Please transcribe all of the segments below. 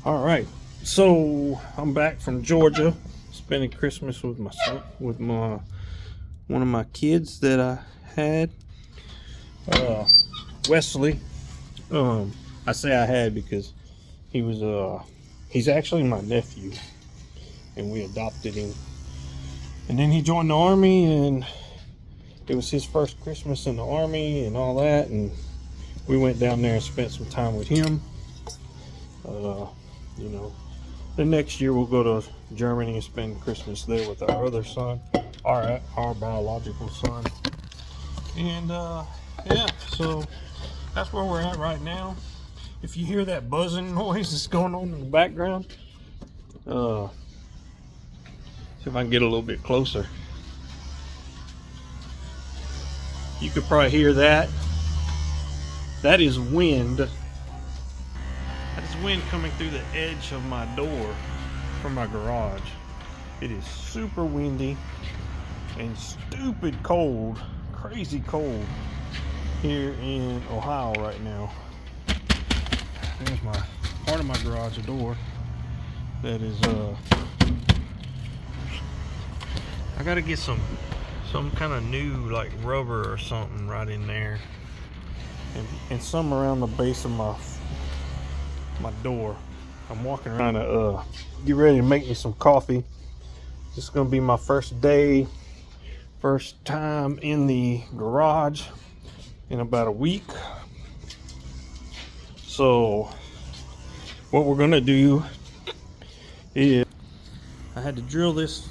All right, so I'm back from Georgia, spending Christmas with my son, with my one of my kids that I had, uh, Wesley. I say I had because he was he's actually my nephew, and we adopted him. And then he joined the army, and it was his first Christmas in the army and all that. And we went down there and spent some time with him. Uh, you know, the next year we'll go to Germany and spend Christmas there with our other son, our biological son. And yeah, so that's where we're at right now. If you hear that buzzing noise that's going on in the background, see if I can get a little bit closer. You could probably hear that. That is wind. That is wind coming through the edge of my door from my garage. It is super windy and stupid cold, crazy cold here in Ohio right now. There's my part of my garage door that is I gotta get some kind of new like rubber or something right in there, and some around the base of my door. I'm walking around to get ready to make me some coffee. This is gonna be my first day, first time in the garage in about a week. So what we're gonna do is I had to drill this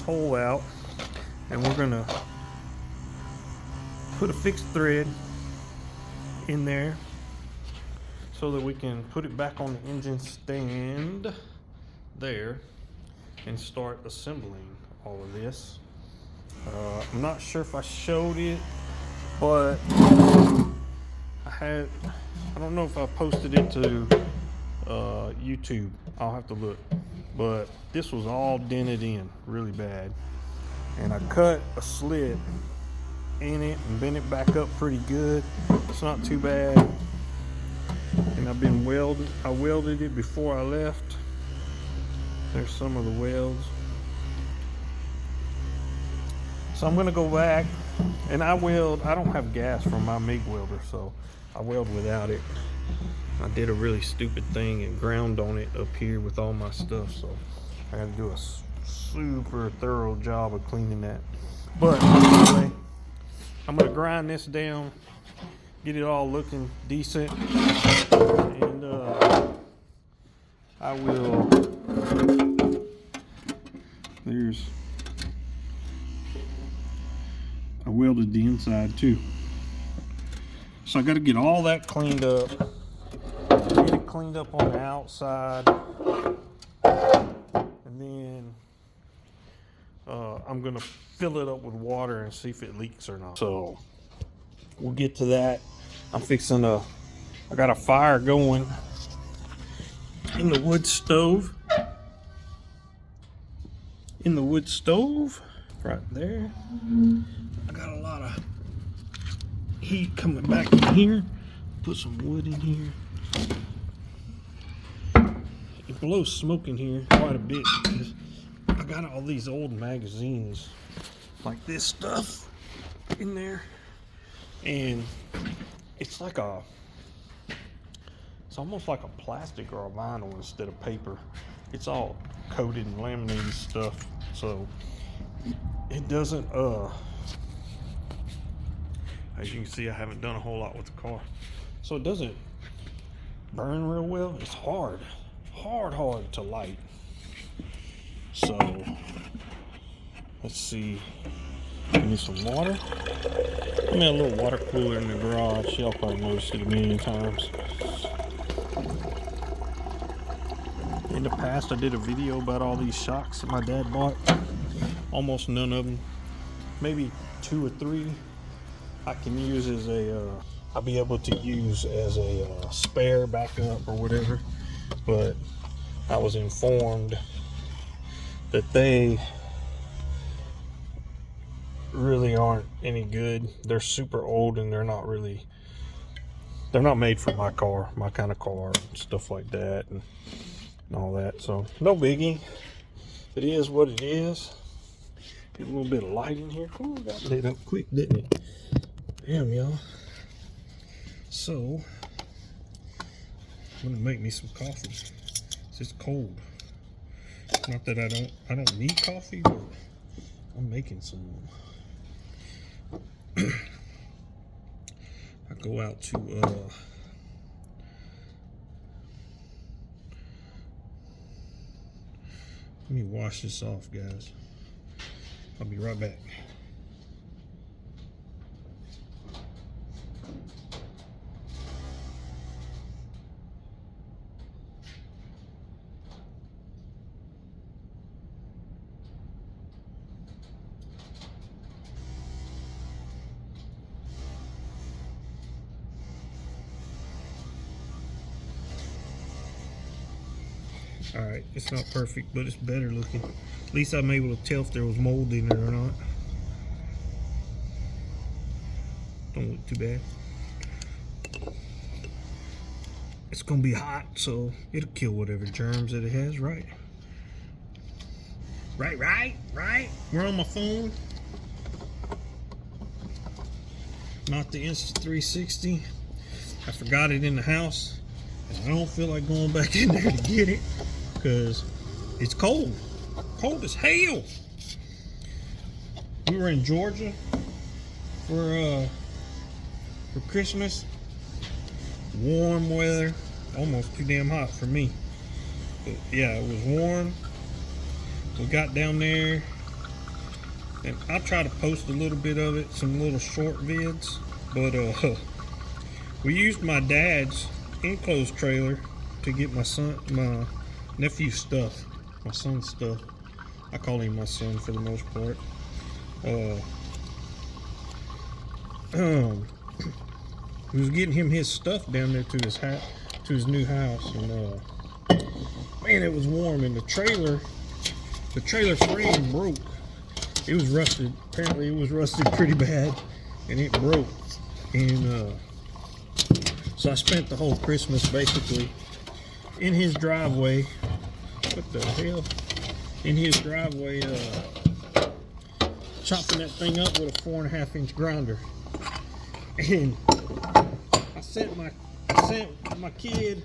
hole out, and we're gonna put a fixed thread in there so that we can put it back on the engine stand there and start assembling all of this. I'm not sure if I showed it, but I don't know if I posted it to YouTube. I'll have to look. But this was all dented in really bad, and I cut a slit in it and bent it back up pretty good. It's not too bad. And I welded it before I left. There's some of the welds. So I'm gonna go back and I don't have gas from my MIG welder, so I weld without it. I did a really stupid thing and ground on it up here with all my stuff, so I gotta do a super thorough job of cleaning that. But anyway, I'm gonna grind this down, get it all looking decent, and I welded the inside too. So I gotta get all that cleaned up, get it cleaned up on the outside, and then I'm gonna fill it up with water and see if it leaks or not. So we'll get to that. I got a fire going in the wood stove. Right there. I got a lot of heat coming back in here. Put some wood in here. It blows smoke in here quite a bit because I got all these old magazines like this stuff in there, and it's almost like a plastic or a vinyl instead of paper. It's all coated and laminated stuff, so it doesn't as you can see, I haven't done a whole lot with the car, so it doesn't burn real well. It's hard to light. So let's see, I need some water. I made a little water cooler in the garage. Y'all probably noticed it a million times. In the past, I did a video about all these shocks that my dad bought. Almost none of them, maybe 2 or 3, I can use as I'll be able to use as a spare backup or whatever. But I was informed that they really aren't any good. They're super old and they're not really they're not made for my car, my kind of car, and stuff like that, and all that. So no biggie. It is what it is. Get a little bit of light in here. Ooh, got lit up quick, didn't it? Damn, y'all. So I'm gonna make me some coffee. It's just cold. Not that I don't need coffee, but I'm making some. I go out to let me wash this off, guys. I'll be right back. Alright, it's not perfect, but it's better looking. At least I'm able to tell if there was mold in it or not. Don't look too bad. It's gonna be hot, so it'll kill whatever germs that it has, right? Right? We're on my phone. Not the Insta360. I forgot it in the house. And I don't feel like going back in there to get it because it's cold. Cold as hell. We were in Georgia for Christmas. Warm weather. Almost too damn hot for me. But yeah, it was warm. We got down there, and I'll try to post a little bit of it, some little short vids. But we used my dad's enclosed trailer to get my nephew's stuff, my son's stuff. I call him my son for the most part. We was getting him his stuff down there to his new house, and man, it was warm, and the trailer frame broke. It was rusted. Apparently it was rusted pretty bad, and it broke. And so I spent the whole Christmas basically in his driveway. What the hell? In his driveway, chopping that thing up with a 4.5-inch grinder. And I sent my kid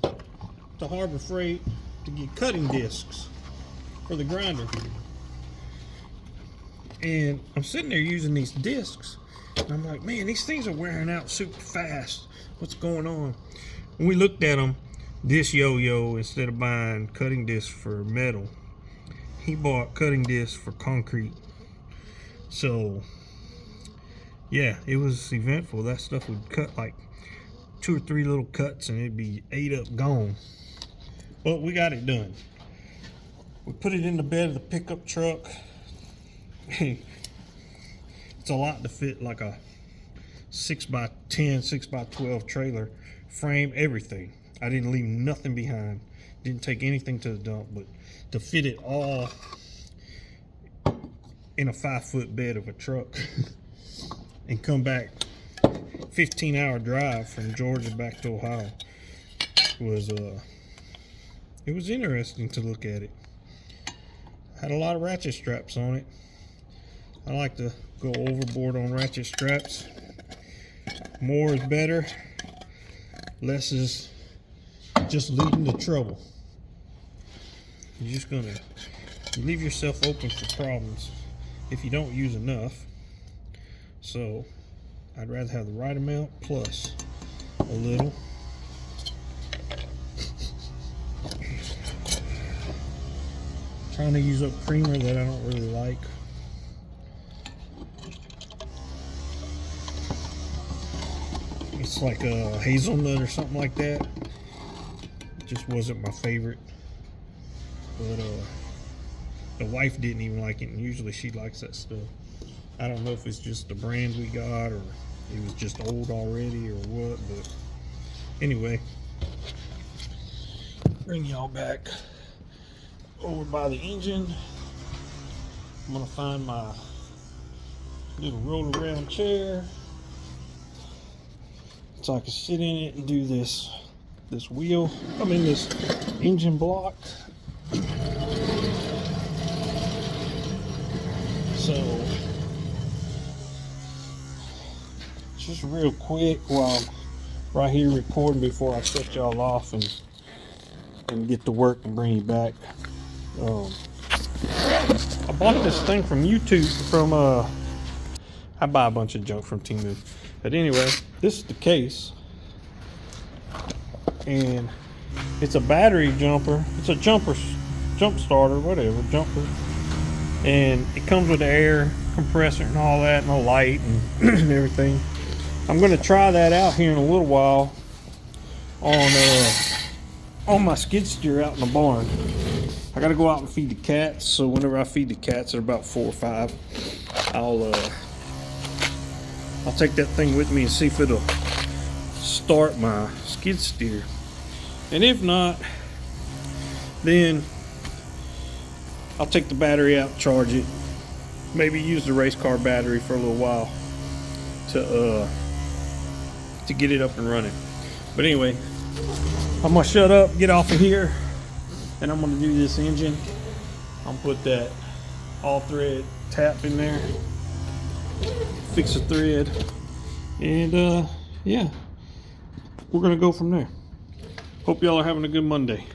to Harbor Freight to get cutting discs for the grinder. And I'm sitting there using these discs, and I'm like, man, these things are wearing out super fast. What's going on? When we looked at them, this yo-yo, instead of buying cutting discs for metal, he bought cutting discs for concrete. So yeah, it was eventful. That stuff would cut like 2 or 3 little cuts, and it'd be ate up, gone. But we got it done. We put it in the bed of the pickup truck. It's a lot to fit like a 6x10, 6x12 trailer, frame, everything. I didn't leave nothing behind. Didn't take anything to the dump, but to fit it all in a 5-foot bed of a truck and come back 15-hour drive from Georgia back to Ohio was it was interesting to look at it. Had a lot of ratchet straps on it. I like to go overboard on ratchet straps. More is better. Less is just leading to trouble. You leave yourself open for problems if you don't use enough. So I'd rather have the right amount plus a little. Trying to use up creamer that I don't really like. It's like a hazelnut or something like that. It just wasn't my favorite. But the wife didn't even like it, and usually she likes that stuff. I don't know if it's just the brand we got, or it was just old already, or what, but anyway. Bring y'all back over by the engine. I'm gonna find my little roll around chair. so I can sit in it and do this wheel. I mean this engine block. So just real quick while I'm right here recording before I shut y'all off and get to work and bring you back. I bought this thing from YouTube from I buy a bunch of junk from Temu. But anyway, this is the case. And it's a battery jumper. It's a jump starter, whatever, jumper. And it comes with an air compressor and all that, and a light and everything. I'm gonna try that out here in a little while on my skid steer out in the barn. I gotta go out and feed the cats, so whenever I feed the cats, they're about 4 or 5, I'll take that thing with me and see if it'll start my skid steer. And if not, then I'll take the battery out, charge it, maybe use the race car battery for a little while to get it up and running. But anyway, I'm gonna shut up, get off of here, and I'm gonna do this engine. I'm gonna put that all thread tap in there, fix the thread, and yeah, we're gonna go from there. Hope y'all are having a good Monday.